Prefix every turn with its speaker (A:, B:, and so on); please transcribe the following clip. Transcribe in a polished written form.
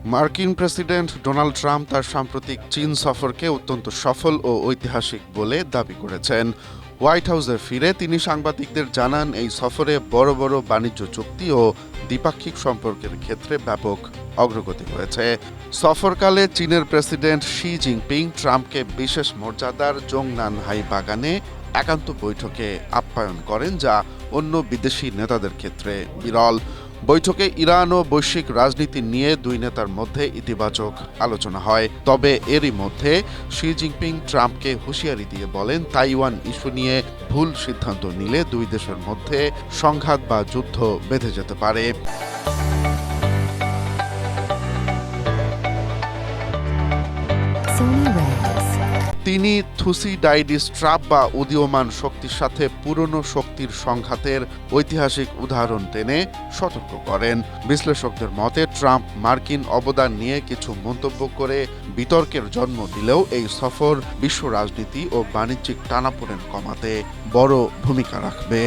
A: মার্কিন president Donald Trump তার সাম্প্রতিক চীন সফরকে অত্যন্ত সফল ও ঐতিহাসিক বলে দাবি করেছেন। হোয়াইট হাউসে ফিরে তিনি সাংবাদিকদের জানান, এই সফরে বড় বড় বাণিজ্য চুক্তি ও দ্বিপাক্ষিক সম্পর্কের ক্ষেত্রে ব্যাপক অগ্রগতি হয়েছে। সফরকালে চীনের প্রেসিডেন্ট শি জিনপিং ট্রাম্পকে বিশেষ মর্যাদার জংনানহাই বাগানে একান্ত বৈঠকে আপ্যায়ন করেন, যা অন্য বিদেশি নেতাদের ক্ষেত্রে বিরল। বৈঠকে ইরান ও বৈশ্বিক রাজনীতি নিয়ে দুই নেতার মধ্যে ইতিবাচক আলোচনা হয়। তবে এরই মধ্যে শি জিনপিং ট্রাম্পকে হুঁশিয়ারি দিয়ে বলেন, তাইওয়ান ইস্যু নিয়ে ভুল সিদ্ধান্ত নিলে দুই দেশের মধ্যে সংঘাত বা যুদ্ধ বেঁধে যেতে পারে। তিনি থুসিডাইডিস ট্রাপ বা উদীয়মান শক্তির সাথে পুরনো শক্তির সংঘাতের ঐতিহাসিক উদাহরণ টেনে সতর্ক করেন। বিশ্লেষকদের মতে ট্রাম্প মার্কিন অবদান নিয়ে কিছু মন্তব্য করে বিতর্কের জন্ম দিলেও এই সফর বিশ্ব রাজনীতি ও বাণিজ্যিক টানাপোড়েন কমাতে বড় ভূমিকা রাখবে।